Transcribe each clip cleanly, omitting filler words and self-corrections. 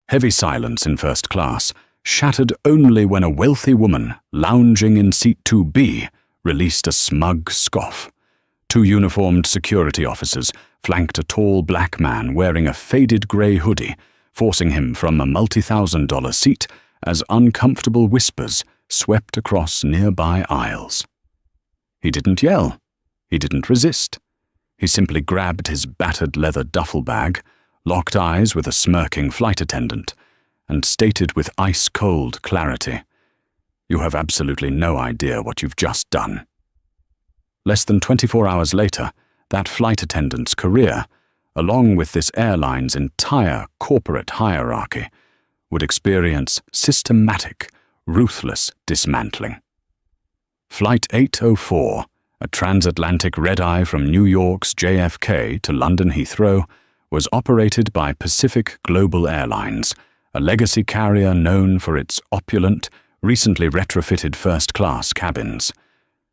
Heavy silence in first class, shattered only when a wealthy woman, lounging in seat 2B, released a smug scoff. Two uniformed security officers flanked a tall black man wearing a faded grey hoodie, forcing him from a multi-thousand-dollar seat as uncomfortable whispers swept across nearby aisles. He didn't yell. He didn't resist. He simply grabbed his battered leather duffel bag, locked eyes with a smirking flight attendant, and stated with ice-cold clarity, "You have absolutely no idea what you've just done." Less than 24 hours later, that flight attendant's career, along with this airline's entire corporate hierarchy, would experience systematic, ruthless dismantling. Flight 804, a transatlantic red-eye from New York's JFK to London Heathrow, was operated by Pacific Global Airlines, a legacy carrier known for its opulent, recently retrofitted first-class cabins.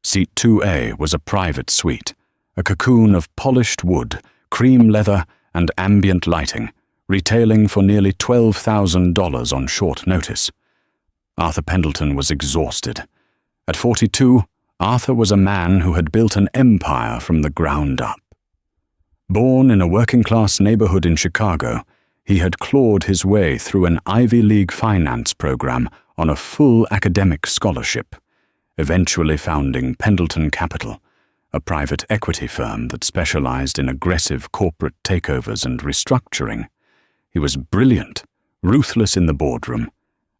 Seat 2A was a private suite, a cocoon of polished wood, cream leather, and ambient lighting, retailing for nearly $12,000 on short notice. Arthur Pendleton was exhausted. At 42, Arthur was a man who had built an empire from the ground up. Born in a working-class neighborhood in Chicago, he had clawed his way through an Ivy League finance program on a full academic scholarship, eventually founding Pendleton Capital, a private equity firm that specialized in aggressive corporate takeovers and restructuring. He was brilliant, ruthless in the boardroom,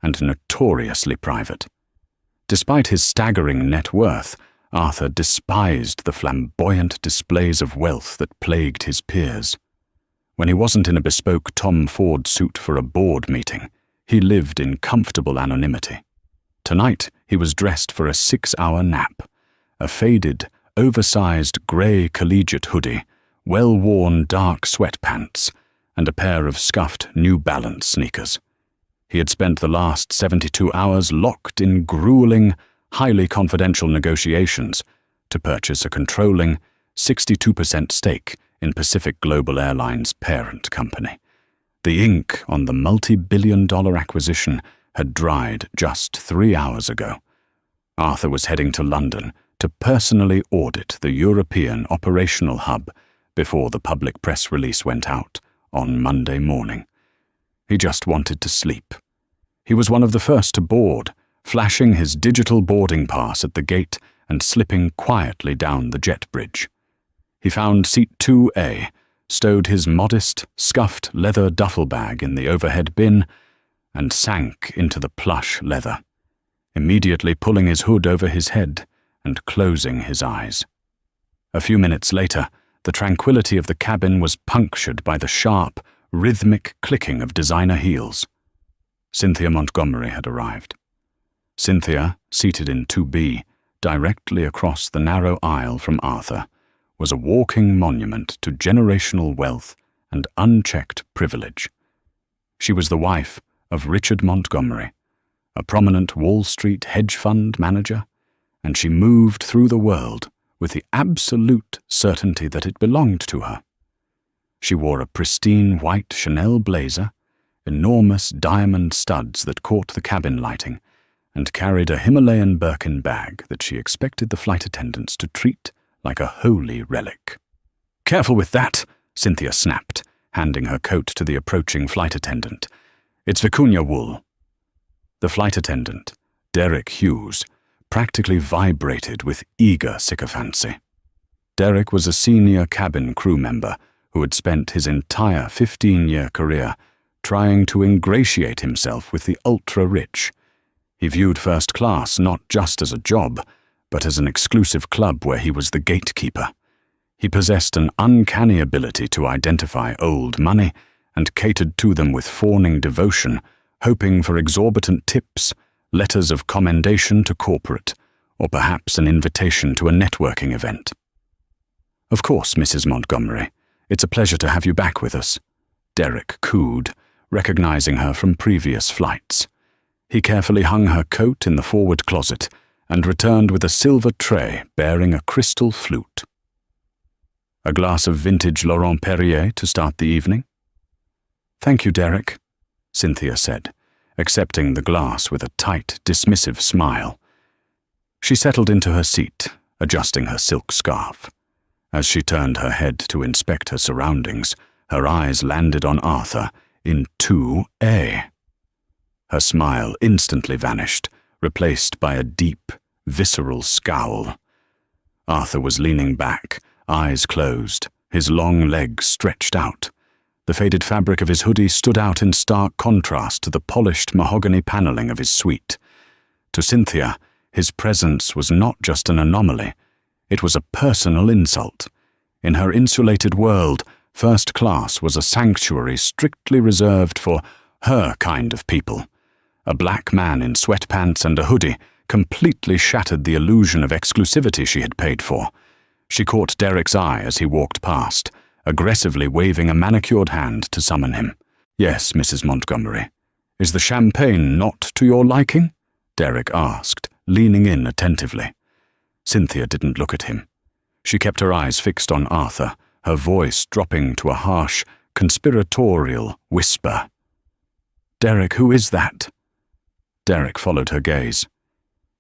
and notoriously private. Despite his staggering net worth, Arthur despised the flamboyant displays of wealth that plagued his peers. When he wasn't in a bespoke Tom Ford suit for a board meeting, he lived in comfortable anonymity. Tonight, he was dressed for a 6-hour nap, a faded, oversized grey collegiate hoodie, well-worn dark sweatpants, and a pair of scuffed New Balance sneakers. He had spent the last 72 hours locked in grueling, highly confidential negotiations to purchase a controlling 62% stake in Pacific Global Airlines' parent company. The ink on the multi-billion-dollar acquisition had dried just 3 hours ago. Arthur was heading to London to personally audit the European operational hub before the public press release went out on Monday morning. He just wanted to sleep. He was one of the first to board, flashing his digital boarding pass at the gate and slipping quietly down the jet bridge. He found seat 2A, stowed his modest, scuffed leather duffel bag in the overhead bin, and sank into the plush leather, immediately pulling his hood over his head and closing his eyes. A few minutes later, the tranquility of the cabin was punctured by the sharp, rhythmic clicking of designer heels. Cynthia Montgomery had arrived. Cynthia, seated in 2B, directly across the narrow aisle from Arthur, was a walking monument to generational wealth and unchecked privilege. She was the wife of Richard Montgomery, a prominent Wall Street hedge fund manager, and she moved through the world with the absolute certainty that it belonged to her. She wore a pristine white Chanel blazer, enormous diamond studs that caught the cabin lighting, and carried a Himalayan Birkin bag that she expected the flight attendants to treat like a holy relic. "Careful with that," Cynthia snapped, handing her coat to the approaching flight attendant. "It's vicuña wool." The flight attendant, Derek Hughes, practically vibrated with eager sycophancy. Derek was a senior cabin crew member who had spent his entire 15-year career trying to ingratiate himself with the ultra-rich. He viewed first class not just as a job, but as an exclusive club where he was the gatekeeper. He possessed an uncanny ability to identify old money and catered to them with fawning devotion, hoping for exorbitant tips, letters of commendation to corporate, or perhaps an invitation to a networking event. "Of course, Mrs. Montgomery. It's a pleasure to have you back with us," Derek cooed, recognizing her from previous flights. He carefully hung her coat in the forward closet and returned with a silver tray bearing a crystal flute. "A glass of vintage Laurent Perrier to start the evening?" "Thank you, Derek." Cynthia said, accepting the glass with a tight, dismissive smile. She settled into her seat, adjusting her silk scarf. As she turned her head to inspect her surroundings, her eyes landed on Arthur in 2A. Her smile instantly vanished, replaced by a deep, visceral scowl. Arthur was leaning back, eyes closed, his long legs stretched out. The faded fabric of his hoodie stood out in stark contrast to the polished mahogany paneling of his suite. To Cynthia, his presence was not just an anomaly, it was a personal insult. In her insulated world, first class was a sanctuary strictly reserved for her kind of people. A black man in sweatpants and a hoodie completely shattered the illusion of exclusivity she had paid for. She caught Derek's eye as he walked past, aggressively waving a manicured hand to summon him. "Yes, Mrs. Montgomery. Is the champagne not to your liking?" Derek asked, leaning in attentively. Cynthia didn't look at him. She kept her eyes fixed on Arthur, her voice dropping to a harsh, conspiratorial whisper. "Derek, who is that?" Derek followed her gaze.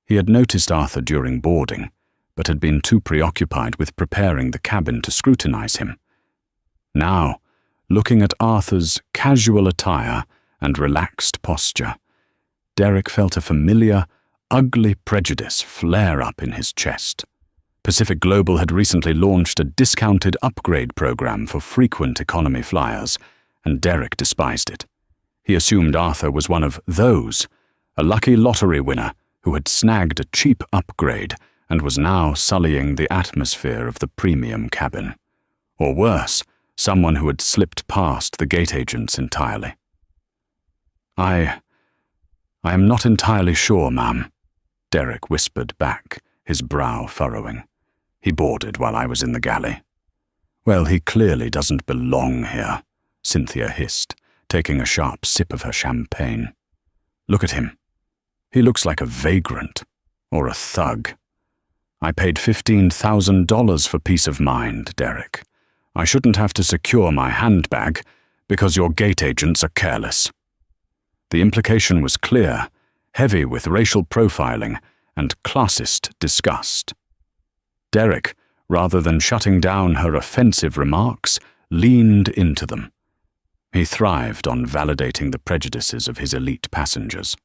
He had noticed Arthur during boarding, but had been too preoccupied with preparing the cabin to scrutinize him. Now, looking at Arthur's casual attire and relaxed posture, Derek felt a familiar, ugly prejudice flare up in his chest. Pacific Global had recently launched a discounted upgrade program for frequent economy flyers, and Derek despised it. He assumed Arthur was one of those, a lucky lottery winner who had snagged a cheap upgrade and was now sullying the atmosphere of the premium cabin. Or worse, someone who had slipped past the gate agents entirely. I am not entirely sure, ma'am," Derek whispered back, his brow furrowing. "He boarded while I was in the galley." "Well, he clearly doesn't belong here," Cynthia hissed, taking a sharp sip of her champagne. "Look at him. He looks like a vagrant, or a thug. I paid $15,000 for peace of mind, Derek. I shouldn't have to secure my handbag because your gate agents are careless." The implication was clear, heavy with racial profiling and classist disgust. Derek, rather than shutting down her offensive remarks, leaned into them. He thrived on validating the prejudices of his elite passengers.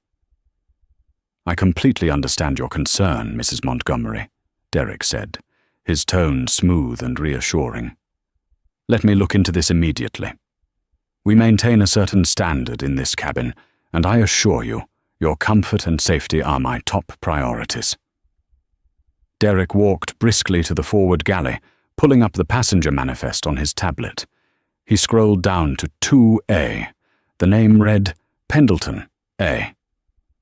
"I completely understand your concern, Mrs. Montgomery," Derek said, his tone smooth and reassuring. "Let me look into this immediately. We maintain a certain standard in this cabin, and I assure you, your comfort and safety are my top priorities." Derek walked briskly to the forward galley, pulling up the passenger manifest on his tablet. He scrolled down to 2A. The name read Pendleton A.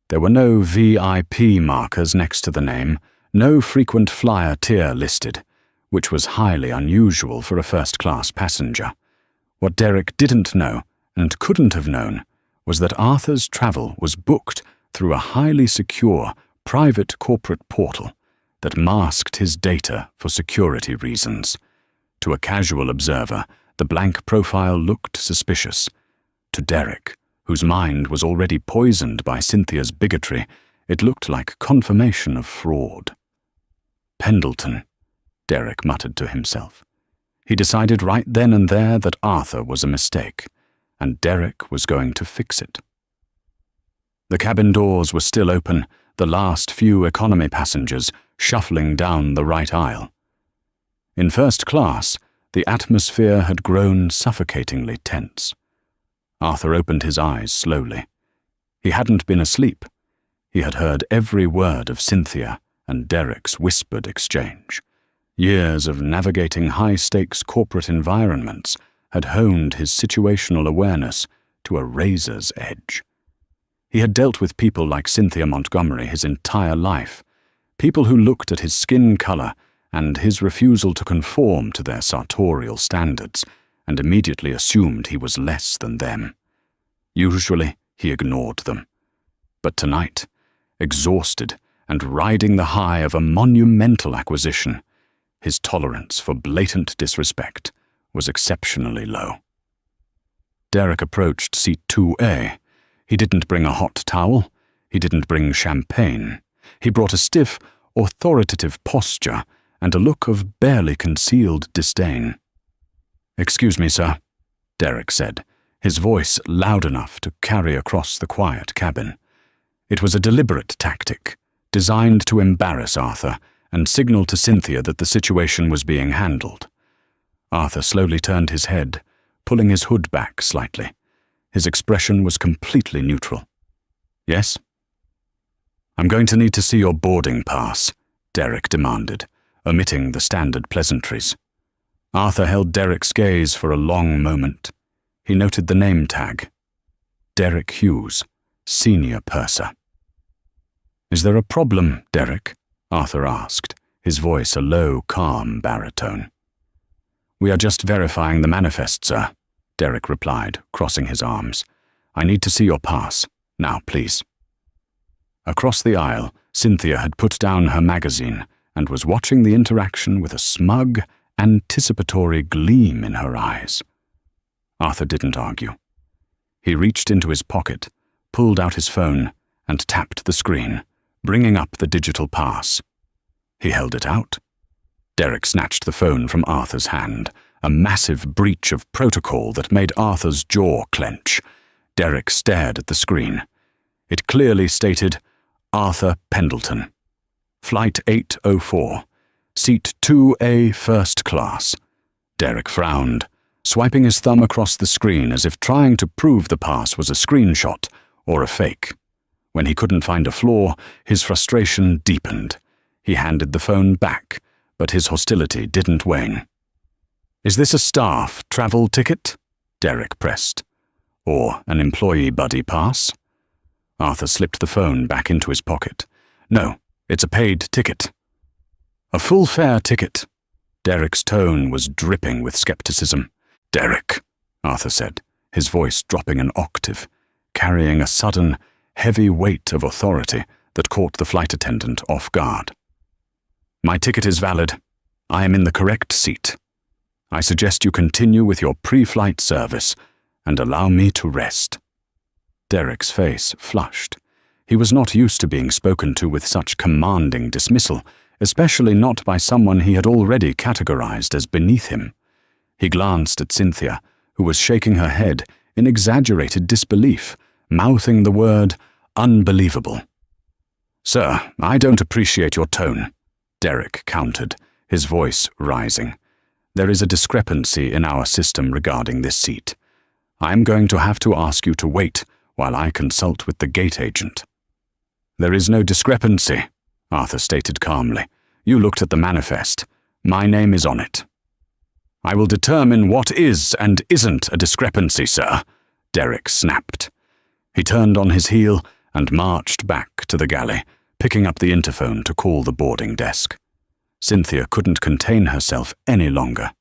There were no VIP markers next to the name, no frequent flyer tier listed, which was highly unusual for a first-class passenger. What Derek didn't know, and couldn't have known, was that Arthur's travel was booked through a highly secure, private corporate portal that masked his data for security reasons. To a casual observer, the blank profile looked suspicious. To Derek, whose mind was already poisoned by Cynthia's bigotry, it looked like confirmation of fraud. "Pendleton," Derek muttered to himself. He decided right then and there that Arthur was a mistake, and Derek was going to fix it. The cabin doors were still open, the last few economy passengers shuffling down the right aisle. In first class, the atmosphere had grown suffocatingly tense. Arthur opened his eyes slowly. He hadn't been asleep. He had heard every word of Cynthia and Derek's whispered exchange. Years of navigating high-stakes corporate environments had honed his situational awareness to a razor's edge. He had dealt with people like Cynthia Montgomery his entire life, people who looked at his skin color and his refusal to conform to their sartorial standards and immediately assumed he was less than them. Usually, he ignored them. But tonight, exhausted and riding the high of a monumental acquisition, his tolerance for blatant disrespect was exceptionally low. Derek approached seat 2A, He didn't bring a hot towel. He didn't bring champagne. He brought a stiff, authoritative posture and a look of barely concealed disdain. "Excuse me, sir," Derek said, his voice loud enough to carry across the quiet cabin. It was a deliberate tactic, designed to embarrass Arthur and signal to Cynthia that the situation was being handled. Arthur slowly turned his head, pulling his hood back slightly. His expression was completely neutral. "Yes?" "I'm going to need to see your boarding pass," Derek demanded, omitting the standard pleasantries. Arthur held Derek's gaze for a long moment. He noted the name tag. Derek Hughes, Senior Purser. "Is there a problem, Derek?" Arthur asked, his voice a low, calm baritone. "We are just verifying the manifest, sir," Derek replied, crossing his arms. "I need to see your pass. Now, please." Across the aisle, Cynthia had put down her magazine and was watching the interaction with a smug, anticipatory gleam in her eyes. Arthur didn't argue. He reached into his pocket, pulled out his phone, and tapped the screen, bringing up the digital pass. He held it out. Derek snatched the phone from Arthur's hand, a massive breach of protocol that made Arthur's jaw clench. Derek stared at the screen. It clearly stated, "Arthur Pendleton. Flight 804. Seat 2A First Class." Derek frowned, swiping his thumb across the screen as if trying to prove the pass was a screenshot or a fake. When he couldn't find a flaw, his frustration deepened. He handed the phone back, but his hostility didn't wane. "Is this a staff travel ticket?" Derek pressed. "Or an employee buddy pass?" Arthur slipped the phone back into his pocket. "No, it's a paid ticket." "A full fare ticket." Derek's tone was dripping with skepticism. "Derek," Arthur said, his voice dropping an octave, carrying a sudden, heavy weight of authority that caught the flight attendant off guard. "My ticket is valid. I am in the correct seat. I suggest you continue with your pre-flight service and allow me to rest." Derek's face flushed. He was not used to being spoken to with such commanding dismissal, especially not by someone he had already categorized as beneath him. He glanced at Cynthia, who was shaking her head in exaggerated disbelief, mouthing the word "unbelievable." "Sir, I don't appreciate your tone," Derek countered, his voice rising. "There is a discrepancy in our system regarding this seat. I'm going to have to ask you to wait while I consult with the gate agent." "There is no discrepancy," Arthur stated calmly. "You looked at the manifest. My name is on it." "I will determine what is and isn't a discrepancy, sir," Derek snapped. He turned on his heel and marched back to the galley, picking up the interphone to call the boarding desk. Cynthia couldn't contain herself any longer.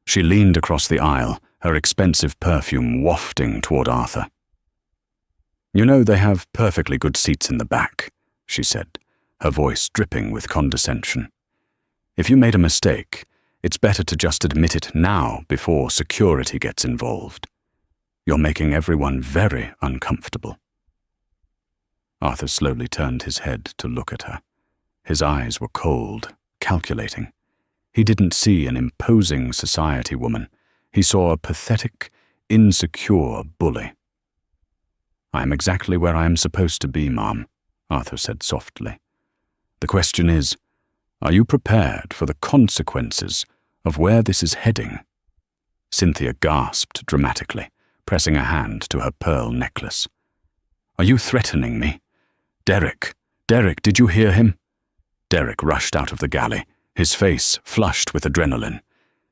She leaned across the aisle, her expensive perfume wafting toward Arthur. "You know they have perfectly good seats in the back," she said, her voice dripping with condescension. "If you made a mistake, it's better to just admit it now before security gets involved. You're making everyone very uncomfortable." Arthur slowly turned his head to look at her. His eyes were cold, calculating. He didn't see an imposing society woman. He saw a pathetic, insecure bully. "I am exactly where I am supposed to be, Mom," Arthur said softly. "The question is, are you prepared for the consequences of where this is heading?" Cynthia gasped dramatically, pressing a hand to her pearl necklace. "Are you threatening me? Derek, did you hear him?" Derek rushed out of the galley, his face flushed with adrenaline.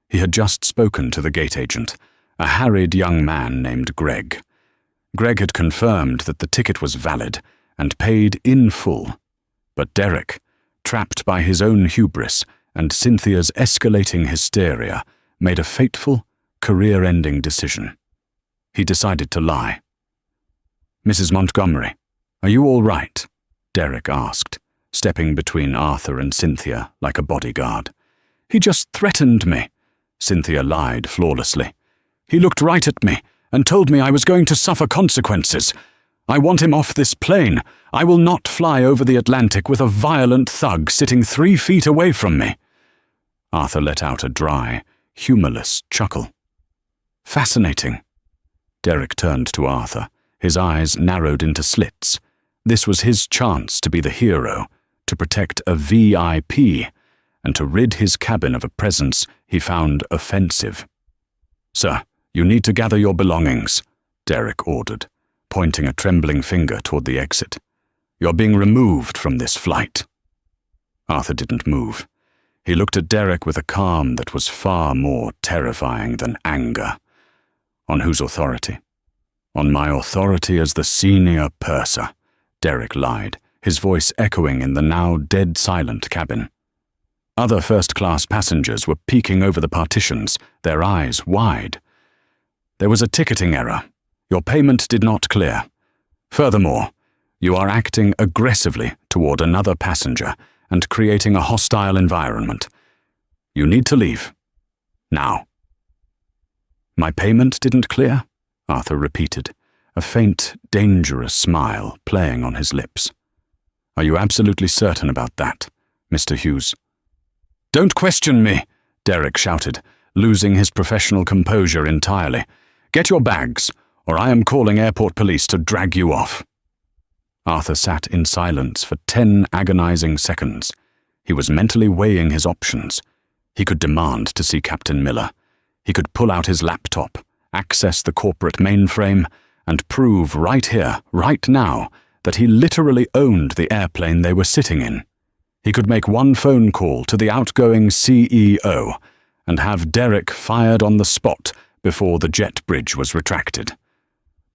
He had just spoken to the gate agent, a harried young man named Greg. Greg had confirmed that the ticket was valid and paid in full. But Derek, trapped by his own hubris and Cynthia's escalating hysteria, made a fateful, career-ending decision. He decided to lie. "Mrs. Montgomery, are you all right?" Derek asked, stepping between Arthur and Cynthia like a bodyguard. "He just threatened me," Cynthia lied flawlessly. "He looked right at me and told me I was going to suffer consequences. I want him off this plane. I will not fly over the Atlantic with a violent thug sitting 3 feet away from me." Arthur let out a dry, humorless chuckle. "Fascinating." Derek turned to Arthur, his eyes narrowed into slits. This was his chance to be the hero, to protect a VIP, and to rid his cabin of a presence he found offensive. "Sir, you need to gather your belongings," Derek ordered, pointing a trembling finger toward the exit. "You're being removed from this flight." Arthur didn't move. He looked at Derek with a calm that was far more terrifying than anger. "On whose authority?" "On my authority as the senior purser," Derek lied, his voice echoing in the now dead-silent cabin. Other first-class passengers were peeking over the partitions, their eyes wide. "There was a ticketing error. Your payment did not clear. Furthermore, you are acting aggressively toward another passenger and creating a hostile environment. You need to leave. Now." "My payment didn't clear?" Arthur repeated, a faint, dangerous smile playing on his lips. "Are you absolutely certain about that, Mr. Hughes?" "Don't question me," Derek shouted, losing his professional composure entirely. "Get your bags, or I am calling airport police to drag you off." Arthur sat in silence for 10 agonizing seconds. He was mentally weighing his options. He could demand to see Captain Miller. He could pull out his laptop, access the corporate mainframe, and prove right here, right now, that he literally owned the airplane they were sitting in. He could make one phone call to the outgoing CEO and have Derek fired on the spot before the jet bridge was retracted.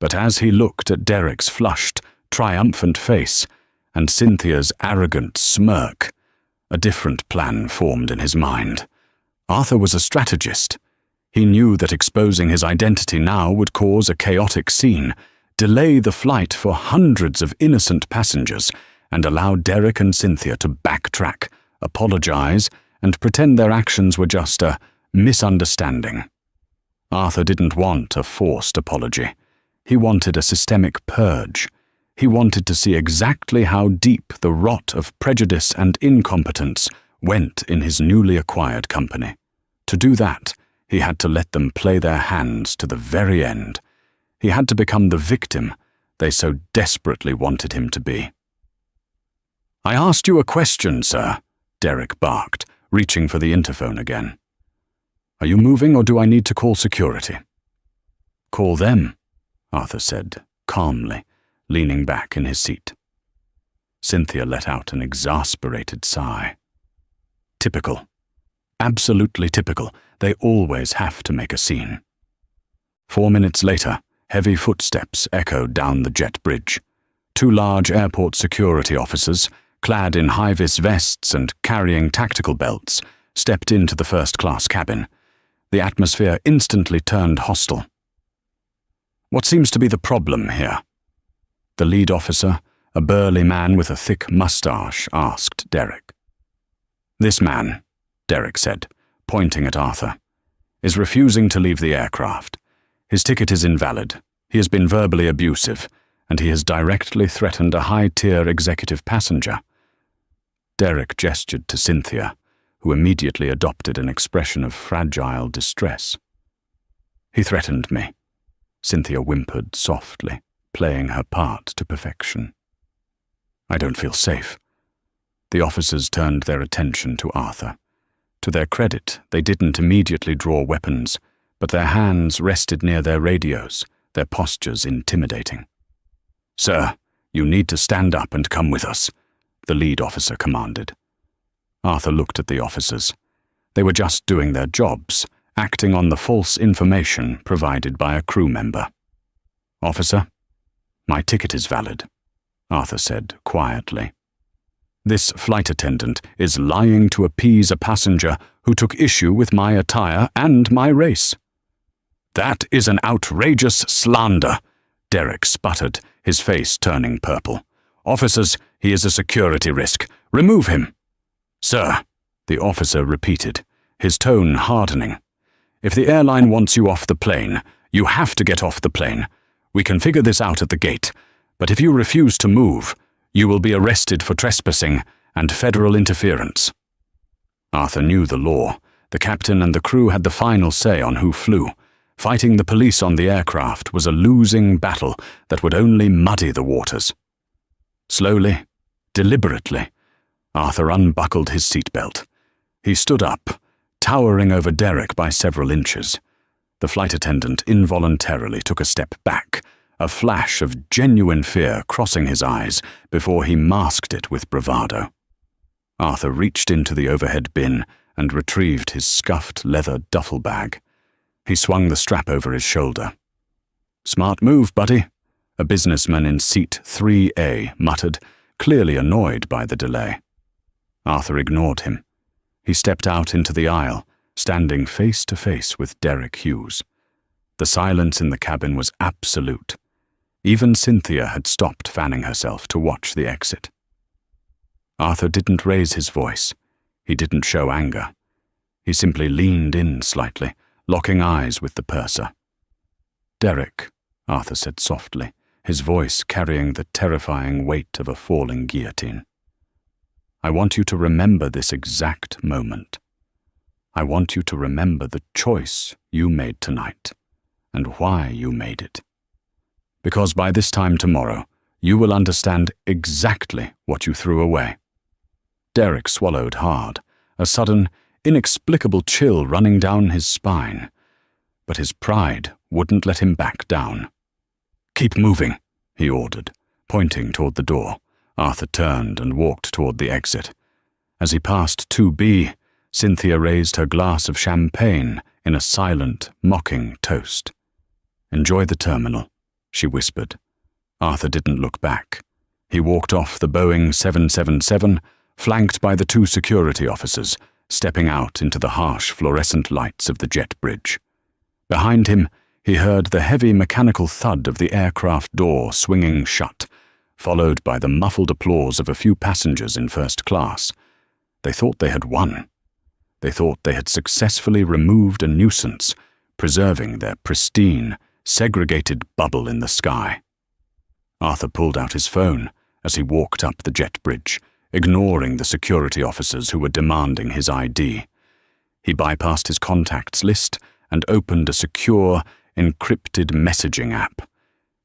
But as he looked at Derek's flushed, triumphant face and Cynthia's arrogant smirk, a different plan formed in his mind. Arthur was a strategist. He knew that exposing his identity now would cause a chaotic scene, delay the flight for hundreds of innocent passengers, and allow Derek and Cynthia to backtrack, apologize, and pretend their actions were just a misunderstanding. Arthur didn't want a forced apology. He wanted a systemic purge. He wanted to see exactly how deep the rot of prejudice and incompetence went in his newly acquired company. To do that, he had to let them play their hands to the very end. He had to become the victim they so desperately wanted him to be. "I asked you a question, sir," Derek barked, reaching for the interphone again. "Are you moving, or do I need to call security?" "Call them," Arthur said, calmly, leaning back in his seat. Cynthia let out an exasperated sigh. Typical. Absolutely typical. They always have to make a scene. 4 minutes later, heavy footsteps echoed down the jet bridge. 2 large airport security officers, clad in high-vis vests and carrying tactical belts, stepped into the first-class cabin. The atmosphere instantly turned hostile. "What seems to be the problem here?" The lead officer, a burly man with a thick mustache, asked Derek. "This man," Derek said, pointing at Arthur, "is refusing to leave the aircraft. His ticket is invalid. He has been verbally abusive, and he has directly threatened a high-tier executive passenger." Derek gestured to Cynthia, who immediately adopted an expression of fragile distress. "He threatened me," Cynthia whimpered softly, playing her part to perfection. "I don't feel safe." The officers turned their attention to Arthur. To their credit, they didn't immediately draw weapons, but their hands rested near their radios, their postures intimidating. "Sir, you need to stand up and come with us," the lead officer commanded. Arthur looked at the officers. They were just doing their jobs, acting on the false information provided by a crew member. "Officer, my ticket is valid," Arthur said quietly. "This flight attendant is lying to appease a passenger who took issue with my attire and my race." "That is an outrageous slander," Derek sputtered, his face turning purple. "Officers, he is a security risk. Remove him." "Sir," the officer repeated, his tone hardening. "If the airline wants you off the plane, you have to get off the plane. We can figure this out at the gate. But if you refuse to move, you will be arrested for trespassing and federal interference. Arthur knew the law. The captain and the crew had the final say on who flew. Fighting the police on the aircraft was a losing battle that would only muddy the waters. Slowly, deliberately, Arthur unbuckled his seatbelt. He stood up, towering over Derek by several inches. The flight attendant involuntarily took a step back, a flash of genuine fear crossing his eyes before he masked it with bravado. Arthur reached into the overhead bin and retrieved his scuffed leather duffel bag. He swung the strap over his shoulder. "Smart move, buddy," a businessman in seat 3A muttered, clearly annoyed by the delay. Arthur ignored him. He stepped out into the aisle, standing face to face with Derek Hughes. The silence in the cabin was absolute. Even Cynthia had stopped fanning herself to watch the exit. Arthur didn't raise his voice. He didn't show anger. He simply leaned in slightly, locking eyes with the purser. "Derek," Arthur said softly, his voice carrying the terrifying weight of a falling guillotine. "I want you to remember this exact moment. I want you to remember the choice you made tonight, and why you made it. Because by this time tomorrow, you will understand exactly what you threw away." Derek swallowed hard, a sudden, inexplicable chill running down his spine. But his pride wouldn't let him back down. "Keep moving," he ordered, pointing toward the door. Arthur turned and walked toward the exit. As he passed 2B, Cynthia raised her glass of champagne in a silent, mocking toast. "Enjoy the terminal," she whispered. Arthur didn't look back. He walked off the Boeing 777, flanked by the 2 security officers, stepping out into the harsh fluorescent lights of the jet bridge. Behind him, he heard the heavy mechanical thud of the aircraft door swinging shut, followed by the muffled applause of a few passengers in first class. They thought they had won. They thought they had successfully removed a nuisance, preserving their pristine, segregated bubble in the sky. Arthur pulled out his phone as he walked up the jet bridge, ignoring the security officers who were demanding his ID. He bypassed his contacts list and opened a secure, encrypted messaging app.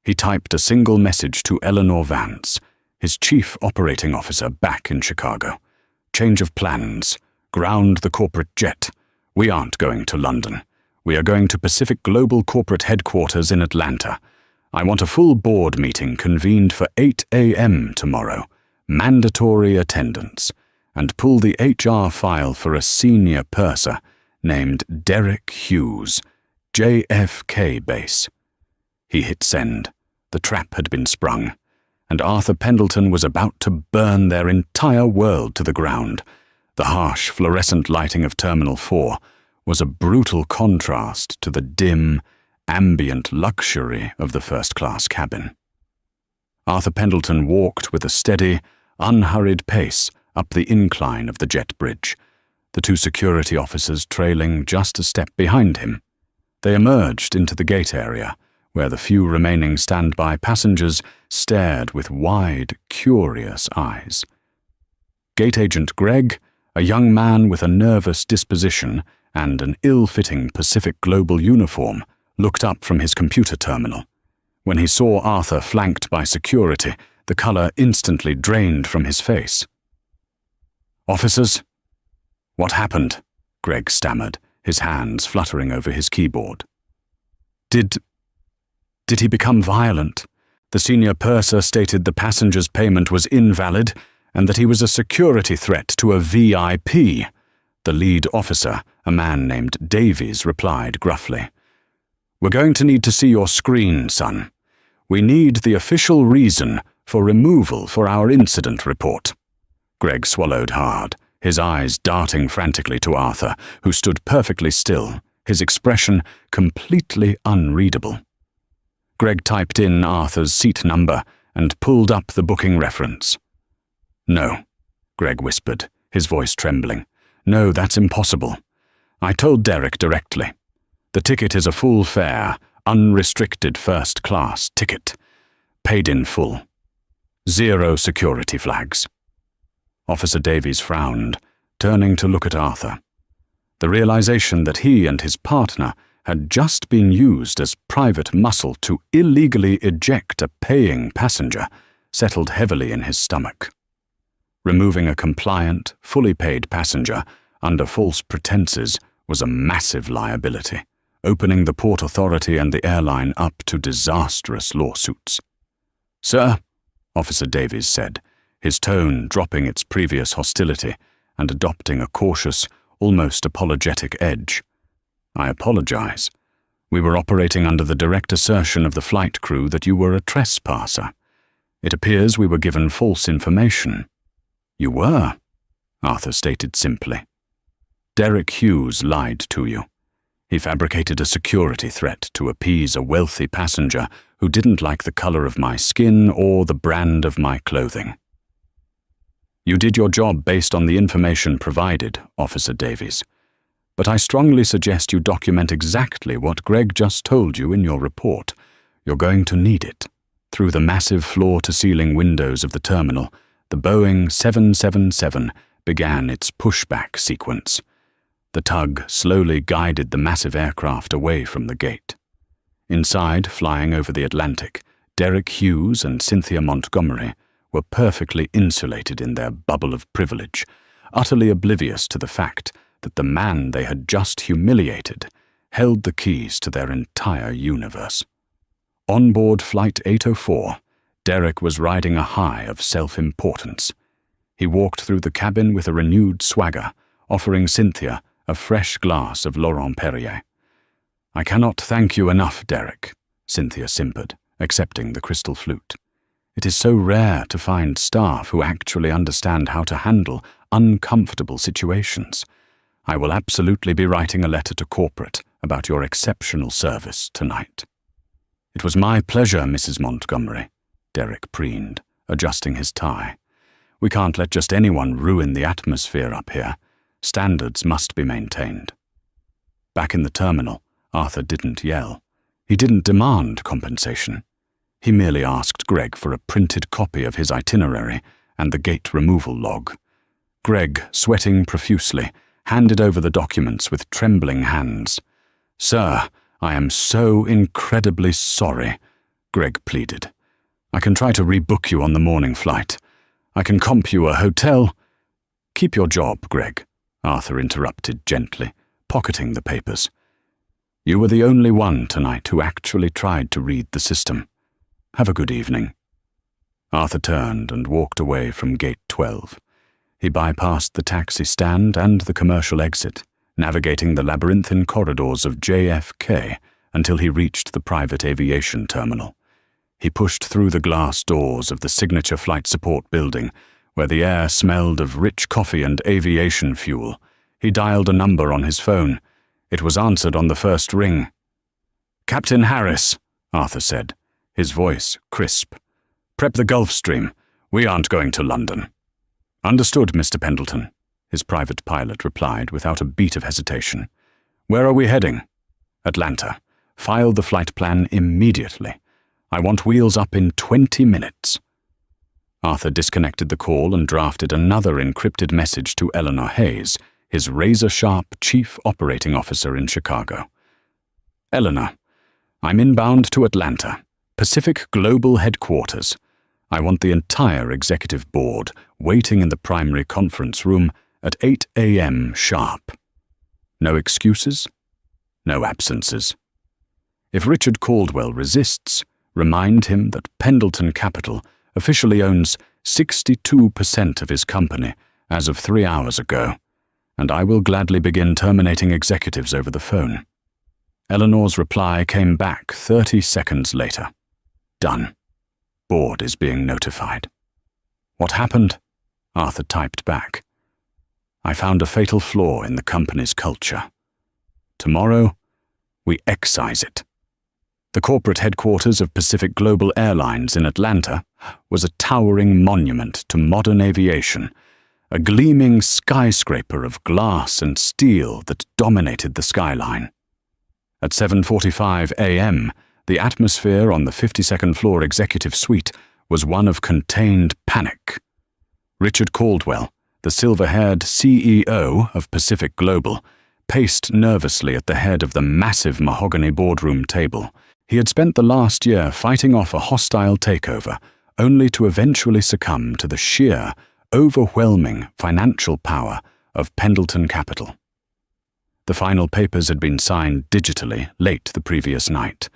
He typed a single message to Eleanor Vance, his chief operating officer back in Chicago. "Change of plans. Ground the corporate jet. We aren't going to London. We are going to Pacific Global Corporate Headquarters in Atlanta. I want a full board meeting convened for 8 a.m. tomorrow. Mandatory attendance. And pull the HR file for a senior purser named Derek Hughes, JFK base." He hit send. The trap had been sprung, and Arthur Pendleton was about to burn their entire world to the ground. The harsh fluorescent lighting of Terminal 4 was a brutal contrast to the dim, ambient luxury of the first-class cabin. Arthur Pendleton walked with a steady, unhurried pace up the incline of the jet bridge, the 2 security officers trailing just a step behind him. They emerged into the gate area, where the few remaining standby passengers stared with wide, curious eyes. Gate Agent Gregg, a young man with a nervous disposition and an ill-fitting Pacific Global uniform, looked up from his computer terminal. When he saw Arthur flanked by security, the color instantly drained from his face. "Officers?" "What happened?" Gregg stammered, his hands fluttering over his keyboard. Did he become violent? The senior purser stated the passenger's payment was invalid and that he was a security threat to a VIP. The lead officer, a man named Davies, replied gruffly. "We're going to need to see your screen, son. We need the official reason for removal for our incident report." Gregg swallowed hard, his eyes darting frantically to Arthur, who stood perfectly still, his expression completely unreadable. Gregg typed in Arthur's seat number and pulled up the booking reference. "No," Gregg whispered, his voice trembling. "No, that's impossible. I told Derek directly. The ticket is a full-fare, unrestricted first-class ticket. Paid in full. 0 security flags. Officer Davies frowned, turning to look at Arthur. The realization that he and his partner had just been used as private muscle to illegally eject a paying passenger settled heavily in his stomach. Removing a compliant, fully paid passenger under false pretenses was a massive liability, opening the Port Authority and the airline up to disastrous lawsuits. "Sir," Officer Davies said, his tone dropping its previous hostility and adopting a cautious, almost apologetic edge. "I apologize. We were operating under the direct assertion of the flight crew that you were a trespasser. It appears we were given false information." "You were," Arthur stated simply. "Derek Hughes lied to you. He fabricated a security threat to appease a wealthy passenger who didn't like the color of my skin or the brand of my clothing." "You did your job based on the information provided, Officer Davies. But I strongly suggest you document exactly what Greg just told you in your report. You're going to need it. Through the massive floor-to-ceiling windows of the terminal, the Boeing 777 began its pushback sequence. The tug slowly guided the massive aircraft away from the gate. Inside, flying over the Atlantic, Derek Hughes and Cynthia Montgomery were perfectly insulated in their bubble of privilege, utterly oblivious to the fact that the man they had just humiliated held the keys to their entire universe. On board Flight 804, Derek was riding a high of self-importance. He walked through the cabin with a renewed swagger, offering Cynthia a fresh glass of Laurent Perrier. "I cannot thank you enough, Derek," Cynthia simpered, accepting the crystal flute. "It is so rare to find staff who actually understand how to handle uncomfortable situations. I will absolutely be writing a letter to corporate about your exceptional service tonight." "It was my pleasure, Mrs. Montgomery," Derek preened, adjusting his tie. "We can't let just anyone ruin the atmosphere up here. Standards must be maintained." Back in the terminal, Arthur didn't yell. He didn't demand compensation. He merely asked Greg for a printed copy of his itinerary and the gate removal log. Greg, sweating profusely, handed over the documents with trembling hands. "Sir, I am so incredibly sorry," Greg pleaded. "I can try to rebook you on the morning flight. I can comp you a hotel—" "Keep your job, Greg," Arthur interrupted gently, pocketing the papers. "You were the only one tonight who actually tried to read the system. Have a good evening." Arthur turned and walked away from Gate 12. He bypassed the taxi stand and the commercial exit, navigating the labyrinthine corridors of JFK until he reached the private aviation terminal. He pushed through the glass doors of the Signature Flight Support building, where the air smelled of rich coffee and aviation fuel. He dialed a number on his phone. It was answered on the first ring. "Captain Harris," Arthur said, his voice crisp. "Prep the Gulfstream. We aren't going to London." "Understood, Mr. Pendleton," his private pilot replied without a beat of hesitation. "Where are we heading?" "Atlanta. File the flight plan immediately. I want wheels up in 20 minutes." Arthur disconnected the call and drafted another encrypted message to Eleanor Hayes, his razor-sharp chief operating officer in Chicago. "Eleanor, I'm inbound to Atlanta, Pacific Global Headquarters. I want the entire executive board waiting in the primary conference room at 8 a.m. sharp. No excuses, no absences. If Richard Caldwell resists, remind him that Pendleton Capital officially owns 62% of his company as of 3 hours ago, and I will gladly begin terminating executives over the phone." Eleanor's reply came back 30 seconds later. "Done. Board is being notified." "What happened?" Arthur typed back. "I found a fatal flaw in the company's culture. Tomorrow, we excise it." The corporate headquarters of Pacific Global Airlines in Atlanta was a towering monument to modern aviation, a gleaming skyscraper of glass and steel that dominated the skyline. At 7:45 a.m., The atmosphere on the 52nd floor executive suite was one of contained panic. Richard Caldwell, the silver-haired CEO of Pacific Global, paced nervously at the head of the massive mahogany boardroom table. He had spent the last year fighting off a hostile takeover, only to eventually succumb to the sheer, overwhelming financial power of Pendleton Capital. The final papers had been signed digitally late the previous night.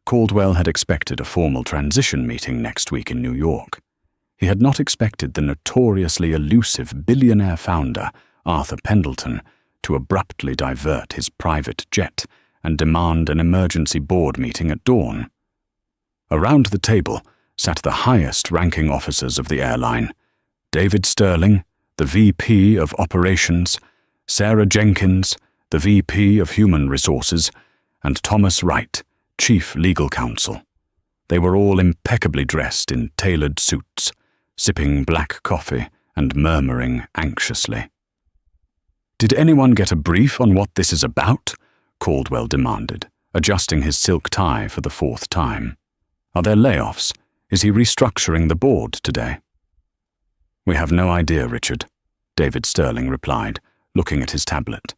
Caldwell had expected a formal transition meeting next week in New York. He had not expected the notoriously elusive billionaire founder, Arthur Pendleton, to abruptly divert his private jet and demand an emergency board meeting at dawn. Around the table sat the highest-ranking officers of the airline: David Sterling, the VP of Operations, Sarah Jenkins, the VP of Human Resources, and Thomas Wright, Chief Legal Counsel. They were all impeccably dressed in tailored suits, sipping black coffee and murmuring anxiously. "Did anyone get a brief on what this is about?" Caldwell demanded, adjusting his silk tie for the fourth time. "Are there layoffs? Is he restructuring the board today?" "We have no idea, Richard," David Sterling replied, looking at his tablet.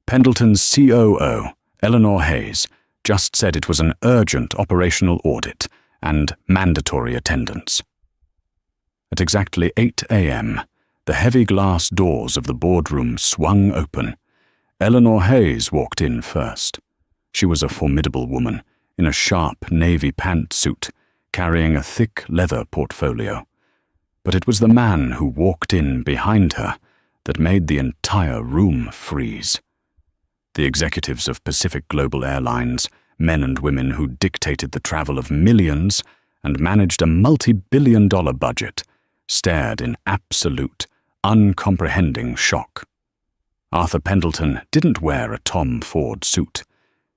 "Pendleton's COO, Eleanor Hayes, just said it was an urgent operational audit and mandatory attendance." At exactly 8 a.m., the heavy glass doors of the boardroom swung open. Eleanor Hayes walked in first. She was a formidable woman in a sharp navy pantsuit, carrying a thick leather portfolio. But it was the man who walked in behind her that made the entire room freeze. The executives of Pacific Global Airlines, men and women who dictated the travel of millions and managed a multi-billion-dollar budget, stared in absolute, uncomprehending shock. Arthur Pendleton didn't wear a Tom Ford suit.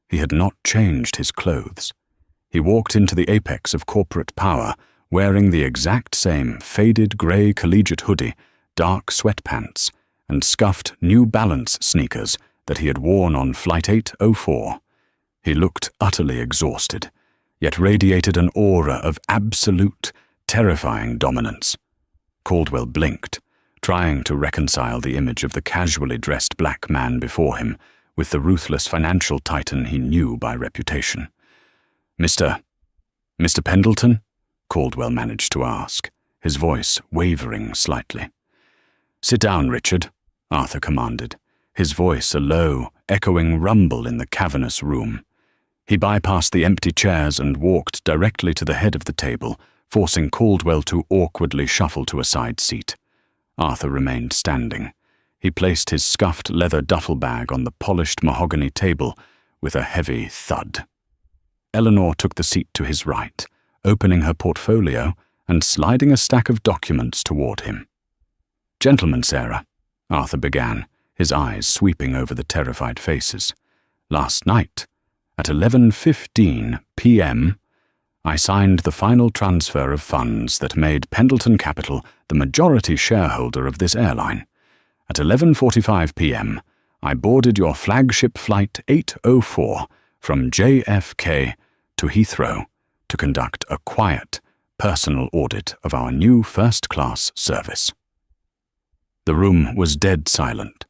He had not changed his clothes. He walked into the apex of corporate power wearing the exact same faded grey collegiate hoodie, dark sweatpants, and scuffed New Balance sneakers that he had worn on Flight 804. He looked utterly exhausted, yet radiated an aura of absolute, terrifying dominance. Caldwell blinked, trying to reconcile the image of the casually dressed black man before him with the ruthless financial titan he knew by reputation. Mr. Pendleton?" Caldwell managed to ask, his voice wavering slightly. "Sit down, Richard," Arthur commanded, his voice a low, echoing rumble in the cavernous room. He bypassed the empty chairs and walked directly to the head of the table, forcing Caldwell to awkwardly shuffle to a side seat. Arthur remained standing. He placed his scuffed leather duffel bag on the polished mahogany table with a heavy thud. Eleanor took the seat to his right, opening her portfolio and sliding a stack of documents toward him. "Gentlemen, Sarah," Arthur began, his eyes sweeping over the terrified faces. "Last night, at 11:15 p.m., I signed the final transfer of funds that made Pendleton Capital the majority shareholder of this airline. At 11:45 p.m., I boarded your flagship Flight 804 from JFK to Heathrow to conduct a quiet, personal audit of our new first-class service." The room was dead silent.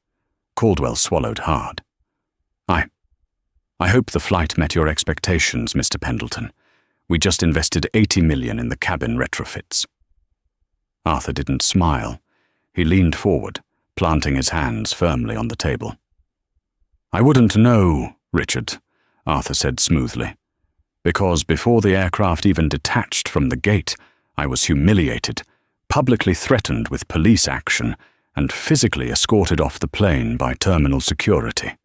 Caldwell swallowed hard. I hope the flight met your expectations, Mr. Pendleton. We just invested $80 million in the cabin retrofits." Arthur didn't smile. He leaned forward, planting his hands firmly on the table. "I wouldn't know, Richard," Arthur said smoothly, "because before the aircraft even detached from the gate, I was humiliated, publicly threatened with police action, and physically escorted off the plane by terminal security."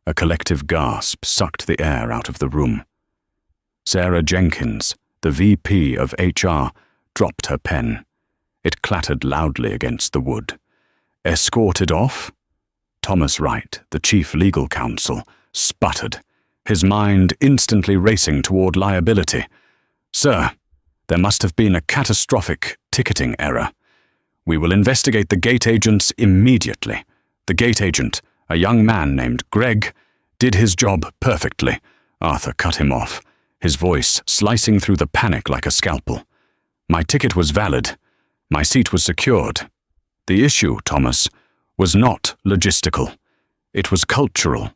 A collective gasp sucked the air out of the room. Sarah Jenkins, the VP of HR, dropped her pen. It clattered loudly against the wood. "Escorted off?" Thomas Wright, the chief legal counsel, sputtered, his mind instantly racing toward liability. "Sir, there must have been a catastrophic ticketing error. We will investigate the gate agents immediately. The gate agent, a young man named Greg, did his job perfectly. Arthur cut him off, his voice slicing through the panic like a scalpel. My ticket was valid. My seat was secured. The issue, Thomas, was not logistical. It was cultural.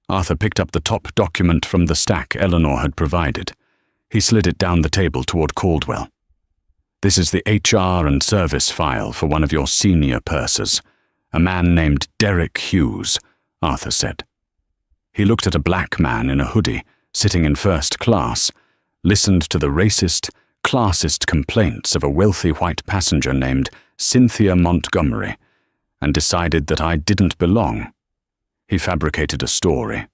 Arthur picked up the top document from the stack Eleanor had provided. He slid it down the table toward Caldwell. This is the HR and service file for one of your senior pursers, a man named Derek Hughes, Arthur said. He looked at a black man in a hoodie, sitting in first class, listened to the racist, classist complaints of a wealthy white passenger named Cynthia Montgomery, and decided that I didn't belong. He fabricated a story.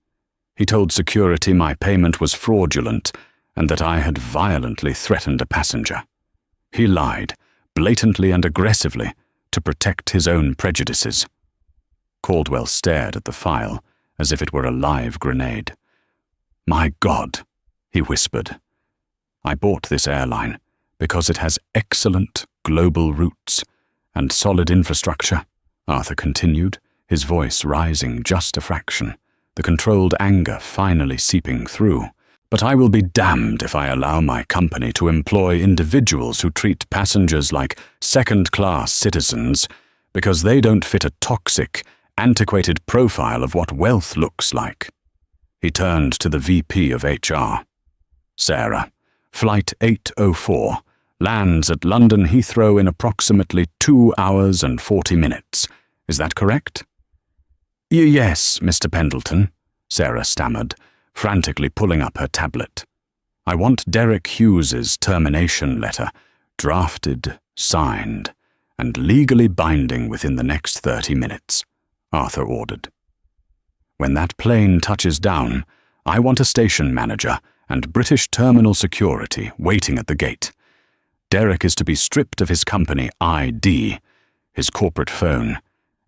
He told security my payment was fraudulent and that I had violently threatened a passenger. He lied, blatantly and aggressively, to protect his own prejudices. Caldwell stared at the file as if it were a live grenade. My God, he whispered. I bought this airline because it has excellent global routes and solid infrastructure, Arthur continued, his voice rising just a fraction, the controlled anger finally seeping through. But I will be damned if I allow my company to employ individuals who treat passengers like second-class citizens because they don't fit a toxic, antiquated profile of what wealth looks like. He turned to the VP of HR. Sarah, Flight 804, lands at London Heathrow in approximately 2 hours and 40 minutes. Is that correct? Yes, Mr. Pendleton, Sarah stammered, frantically pulling up her tablet. I want Derek Hughes's termination letter, drafted, signed, and legally binding within the next 30 minutes, Arthur ordered. When that plane touches down, I want a station manager and British terminal security waiting at the gate. Derek is to be stripped of his company ID, his corporate phone,